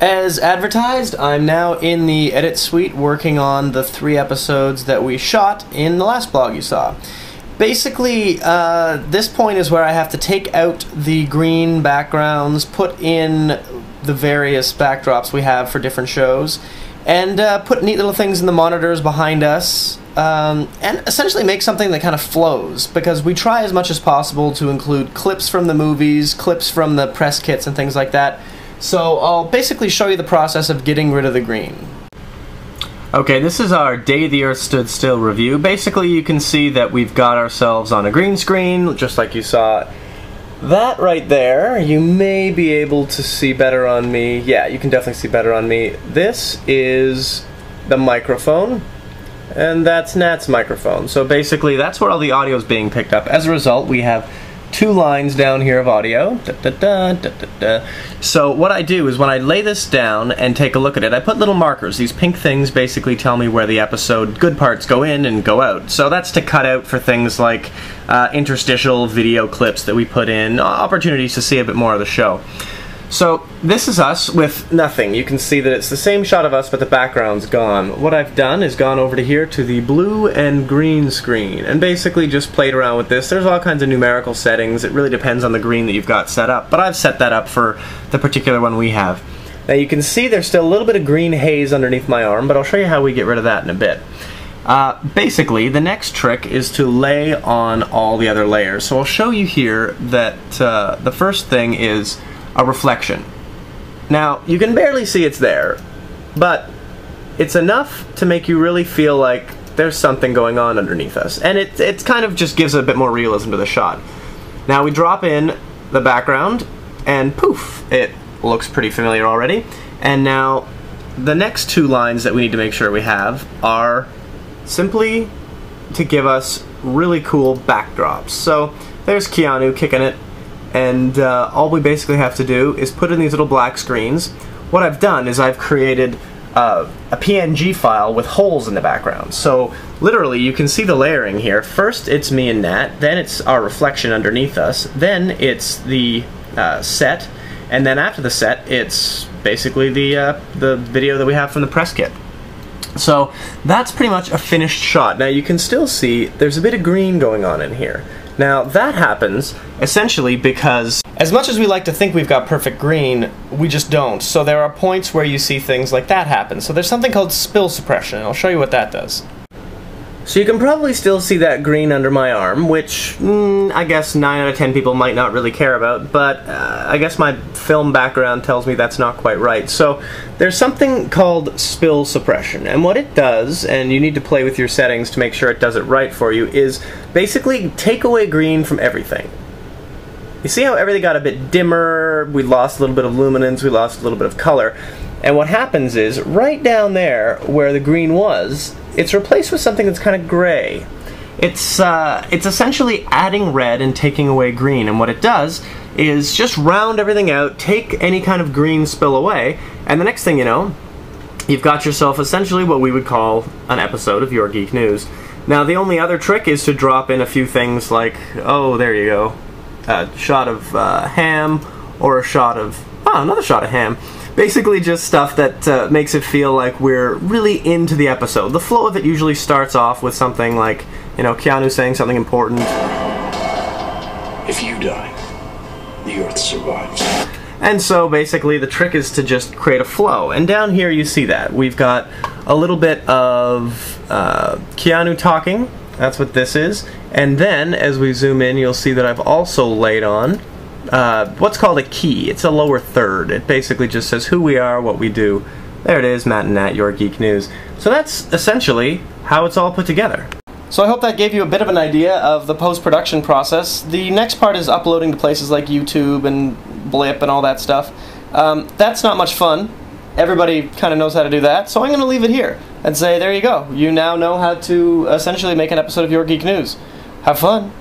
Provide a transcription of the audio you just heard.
As advertised, I'm now in the edit suite working on the 3 episodes that we shot in the last blog you saw. Basically, this point is where I have to take out the green backgrounds, put in the various backdrops we have for different shows, and put neat little things in the monitors behind us, and essentially make something that kind of flows, because we try as much as possible to include clips from the movies, clips from the press kits and things like that. So I'll basically show you the process of getting rid of the green. Okay, this is our Day the Earth Stood Still review. Basically, you can see that we've got ourselves on a green screen, just like you saw. That right there, you may be able to see better on me. Yeah, you can definitely see better on me. This is the microphone, and that's Nat's microphone. So basically, that's where all the audio is being picked up. As a result, we have 2 lines down here of audio. So what I do is when I lay this down and take a look at it, I put little markers. These pink things basically tell me where the episode good parts go in and go out. So that's to cut out for things like interstitial video clips that we put in, opportunities to see a bit more of the show. So this is us with nothing. You can see that it's the same shot of us, but the background's gone. What I've done is gone over to here to the blue and green screen and basically just played around with this. There's all kinds of numerical settings. It really depends on the green that you've got set up, but I've set that up for the particular one we have. Now you can see there's still a little bit of green haze underneath my arm, but I'll show you how we get rid of that in a bit. Basically, the next trick is to lay on all the other layers. So I'll show you here that the first thing is a reflection. Now, you can barely see it's there, but it's enough to make you really feel like there's something going on underneath us. And it kind of just gives a bit more realism to the shot. Now we drop in the background, and poof, it looks pretty familiar already. And now, the next 2 lines that we need to make sure we have are simply to give us really cool backdrops. So, there's Keanu kicking it, and all we basically have to do is put in these little black screens. What I've done is I've created a PNG file with holes in the background. So literally you can see the layering here. First it's me and Nat, then it's our reflection underneath us, then it's the set, and then after the set it's basically the video that we have from the press kit. So that's pretty much a finished shot. Now you can still see there's a bit of green going on in here. Now, that happens essentially because as much as we like to think we've got perfect green, we just don't. So there are points where you see things like that happen. So there's something called spill suppression, and I'll show you what that does. So you can probably still see that green under my arm, which I guess 9 out of 10 people might not really care about, but I guess my film background tells me that's not quite right. So there's something called spill suppression, and what it does, and you need to play with your settings to make sure it does it right for you, is basically take away green from everything. You see how everything got a bit dimmer, we lost a little bit of luminance, we lost a little bit of color, and what happens is, right down there where the green was, it's replaced with something that's kind of gray. It's essentially adding red and taking away green, and what it does is just round everything out, take any kind of green spill away, and the next thing you know, you've got yourself essentially what we would call an episode of Your Geek News. Now the only other trick is to drop in a few things like, oh there you go, a shot of ham, or a shot of, another shot of ham. Basically just stuff that makes it feel like we're really into the episode. The flow of it usually starts off with something like, you know, Keanu saying something important. If you die, the Earth survives. And so basically the trick is to just create a flow. And down here you see that. We've got a little bit of Keanu talking. That's what this is. And then as we zoom in, you'll see that I've also laid on what's called a key. It's a lower third. It basically just says who we are, what we do. There it is, Matt and Nat, Your Geek News. So that's essentially how it's all put together. So I hope that gave you a bit of an idea of the post-production process. The next part is uploading to places like YouTube and Blip and all that stuff. That's not much fun. Everybody kind of knows how to do that, so I'm going to leave it here and say, there you go. You now know how to essentially make an episode of Your Geek News. Have fun.